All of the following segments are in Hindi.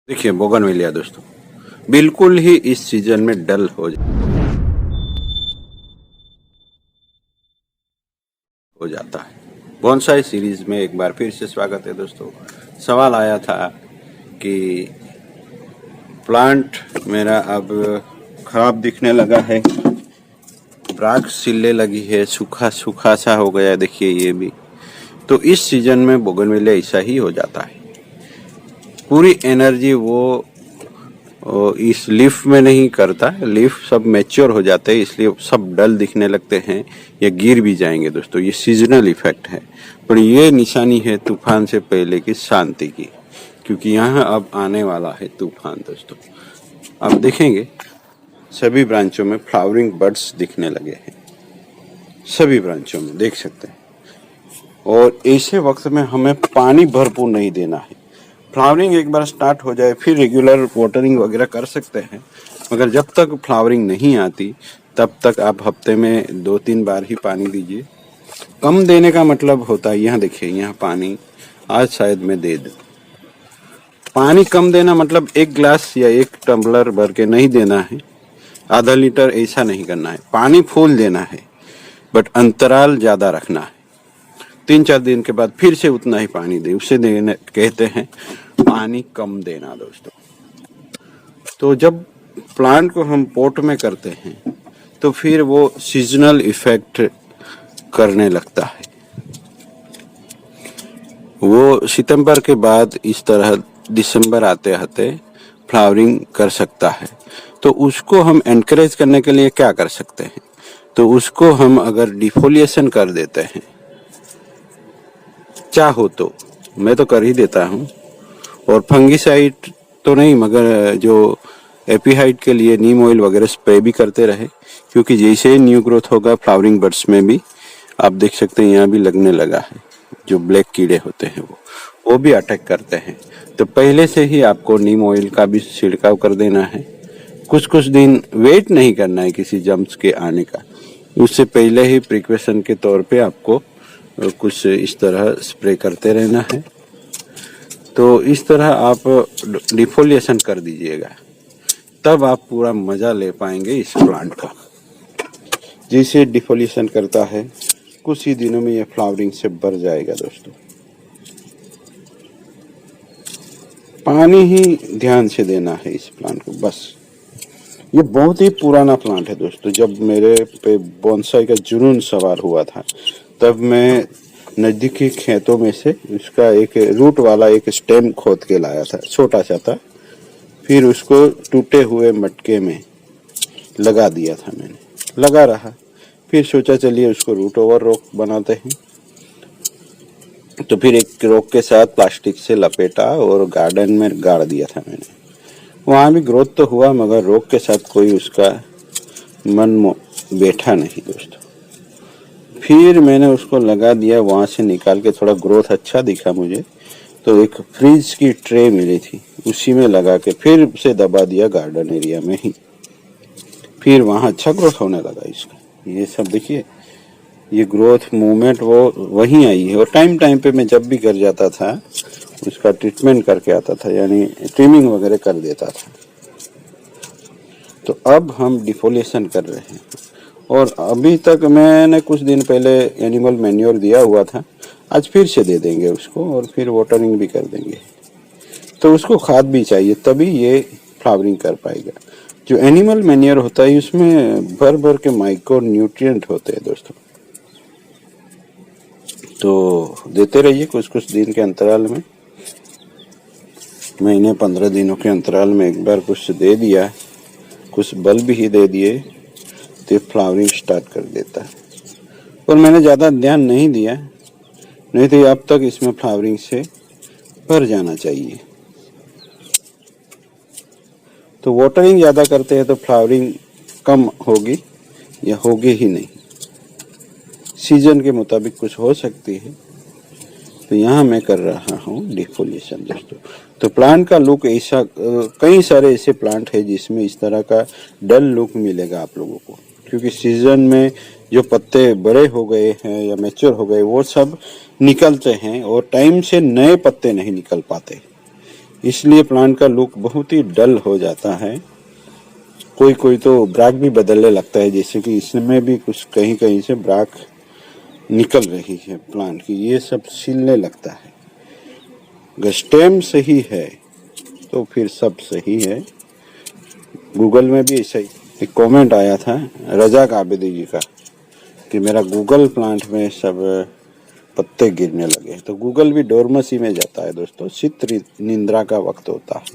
देखिए बोगनवेलिया दोस्तों बिल्कुल ही इस सीजन में डल हो जाता है। बोनसाई सीरीज में एक बार फिर से स्वागत है दोस्तों। सवाल आया था कि प्लांट मेरा अब खराब दिखने लगा है, राख सिलने लगी है, सूखा सूखा सा हो गया है। देखिए ये भी तो इस सीजन में बोगनवेलिया ऐसा ही हो जाता है। पूरी एनर्जी वो इस लीफ में नहीं करता, लीफ सब मैच्योर हो जाते हैं इसलिए सब डल दिखने लगते हैं या गिर भी जाएंगे दोस्तों। ये सीजनल इफेक्ट है, पर ये निशानी है तूफान से पहले की शांति की, क्योंकि यहाँ अब आने वाला है तूफान दोस्तों। अब देखेंगे सभी ब्रांचों में फ्लावरिंग बर्ड्स दिखने लगे हैं, सभी ब्रांचों में देख सकते हैं। और ऐसे वक्त में हमें पानी भरपूर नहीं देना है। फ्लावरिंग एक बार स्टार्ट हो जाए फिर रेगुलर वाटरिंग वगैरह कर सकते हैं, मगर जब तक फ्लावरिंग नहीं आती तब तक आप हफ्ते में 2-3 बार ही पानी दीजिए। कम देने का मतलब होता है, यहाँ देखिए यहाँ पानी आज शायद मैं दे दूं। पानी कम देना मतलब 1 गिलास या 1 टम्बलर भर के नहीं देना है, आधा लीटर ऐसा नहीं करना है। पानी फुल देना है, बट अंतराल ज्यादा रखना है। 3-4 दिन के बाद फिर से उतना ही पानी दे, उसे देने कहते हैं पानी कम देना दोस्तों। तो जब प्लांट को हम पोट में करते हैं तो फिर वो सीजनल इफेक्ट करने लगता है। वो सितंबर के बाद इस तरह दिसंबर आते आते फ्लावरिंग कर सकता है। तो उसको हम एनकरेज करने के लिए क्या कर सकते हैं, तो उसको हम अगर डिफोलिएशन कर देते हैं, चाहो तो मैं तो कर ही देता हूँ, और फंगीसाइड तो नहीं मगर जो एपीहाइड के लिए नीम ऑयल वगैरह स्प्रे भी करते रहे, क्योंकि जैसे ही न्यू ग्रोथ होगा फ्लावरिंग बर्ड्स में भी आप देख सकते हैं यहाँ भी लगने लगा है। जो ब्लैक कीड़े होते हैं वो भी अटैक करते हैं। तो पहले से ही आपको नीम ऑयल का भी छिड़काव कर देना है। कुछ दिन वेट नहीं करना है किसी जम्स के आने का, उससे पहले ही प्रिकॉशन के तौर पे आपको कुछ इस तरह स्प्रे करते रहना है। तो इस तरह आप डिफोलिएशन कर दीजिएगा, तब आप पूरा मजा ले पाएंगे इस प्लांट का। जैसे डिफोलिएशन करता है कुछ ही दिनों में ये फ्लावरिंग से भर जाएगा दोस्तों। पानी ही ध्यान से देना है इस प्लांट को बस। ये बहुत ही पुराना प्लांट है दोस्तों। जब मेरे पे बोनसाई का जुनून सवार हुआ था तब मैं नजदीकी खेतों में से उसका एक रूट वाला एक स्टेम खोद के लाया था, छोटा सा था। फिर उसको टूटे हुए मटके में लगा दिया था मैंने, लगा रहा। फिर सोचा चलिए उसको रूट ओवर रोक बनाते हैं, तो फिर एक रोक के साथ प्लास्टिक से लपेटा और गार्डन में गाड़ दिया था मैंने। वहाँ भी ग्रोथ तो हुआ, मगर रोक के साथ कोई उसका मन बैठा नहीं दोस्तों। फिर मैंने उसको लगा दिया, वहां से निकाल के थोड़ा ग्रोथ अच्छा दिखा मुझे, तो एक फ्रिज की ट्रे मिली थी उसी में लगा के फिर से दबा दिया गार्डन एरिया में ही। फिर वहां अच्छा ग्रोथ होने लगा इसका। ये सब देखिए, ये ग्रोथ मूवमेंट वो वहीं आई है। और टाइम पे मैं जब भी घर जाता था उसका ट्रीटमेंट करके आता था, यानी ट्रिमिंग वगैरह कर देता था। तो अब हम डिफोलिएशन कर रहे हैं, और अभी तक मैंने कुछ दिन पहले एनिमल मैन्योर दिया हुआ था, आज फिर से दे देंगे उसको और फिर वाटरिंग भी कर देंगे। तो उसको खाद भी चाहिए तभी ये फ्लावरिंग कर पाएगा। जो एनिमल मैन्योर होता है उसमें भर के माइक्रो न्यूट्रिएंट होते हैं दोस्तों। तो देते रहिए कुछ दिन के अंतराल में, महीने 15 दिनों के अंतराल में एक बार कुछ दे दिया, कुछ बल्ब ही दे दिए तो फ्लावरिंग स्टार्ट कर देता है। और मैंने ज़्यादा ध्यान नहीं दिया, नहीं तो अब तक इसमें फ्लावरिंग से भर जाना चाहिए। तो वाटरिंग ज़्यादा करते हैं तो फ्लावरिंग कम होगी या होगी ही नहीं, सीजन के मुताबिक कुछ हो सकती है। तो यहाँ मैं कर रहा हूँ डिफोलिएशन दोस्तों। तो प्लांट का लुक ऐसा, कई सारे ऐसे प्लांट है जिसमें इस तरह का डल लुक मिलेगा आप लोगों को, क्योंकि सीजन में जो पत्ते बड़े हो गए हैं या मैच्योर हो गए वो सब निकलते हैं और टाइम से नए पत्ते नहीं निकल पाते। इसलिए प्लांट का लुक बहुत ही डल हो जाता है। कोई कोई तो ब्राक भी बदलने लगता है, जैसे कि इसमें भी कुछ कहीं कहीं से ब्राक निकल रही है प्लांट की, ये सब छिलने लगता है। अगर स्टेम सही है तो फिर सब सही है। गूगल में भी ऐसा ही एक कमेंट आया था रजाक आबिदी जी का कि मेरा गूगल प्लांट में सब पत्ते गिरने लगे। तो गूगल भी डोरमसी में जाता है दोस्तों, शीत निंद्रा का वक्त होता है।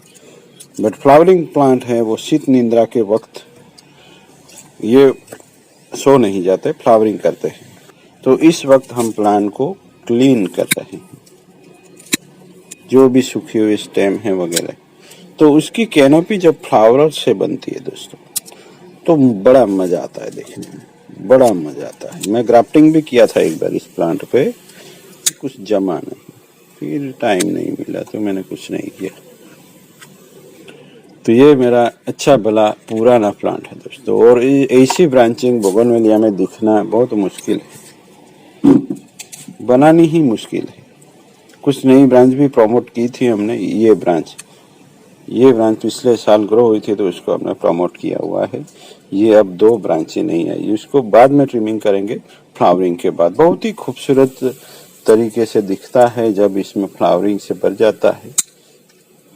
बट फ्लावरिंग प्लांट है वो शीत निंद्रा के वक्त ये सो नहीं जाते, फ्लावरिंग करते हैं। तो इस वक्त हम प्लांट को क्लीन कर रहे हैं, जो भी सूखी हुई स्टेम है वगैरह। तो उसकी कैनोपी जब फ्लावर से बनती है दोस्तों, तो बड़ा मजा आता है देखने में, बड़ा मजा आता है। मैं ग्राफ्टिंग भी किया था एक बार इस प्लांट पे, कुछ जमा नहीं, फिर टाइम नहीं मिला तो मैंने कुछ नहीं किया। तो ये मेरा अच्छा भला पुराना प्लांट है दोस्तों, और ऐसी ब्रांचिंग बोगनवेलिया में दिखना बहुत मुश्किल है, बनानी ही मुश्किल है। कुछ नई ब्रांच भी प्रमोट की थी हमने। ये ब्रांच पिछले साल ग्रो हुई थी तो उसको हमने प्रमोट किया हुआ है। ये अब 2 ब्रांचें नहीं आई, उसको बाद में ट्रिमिंग करेंगे फ्लावरिंग के बाद। बहुत ही खूबसूरत तरीके से दिखता है जब इसमें फ्लावरिंग से भर जाता है।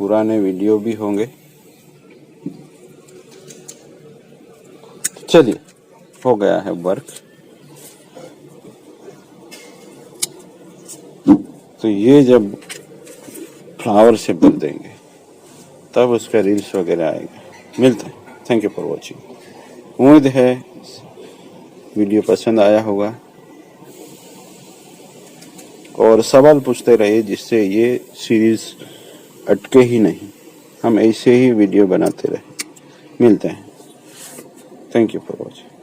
पुराने वीडियो भी होंगे। चलिए, हो गया है वर्क। तो ये जब फ्लावर से भर देंगे तब उसका रील्स वगैरह आएगा। मिलते हैं। Thank you for watching. उम्मीद है वीडियो पसंद आया होगा, और सवाल पूछते रहिए जिससे ये सीरीज अटके ही नहीं, हम ऐसे ही वीडियो बनाते रहे। मिलते हैं। Thank you for watching.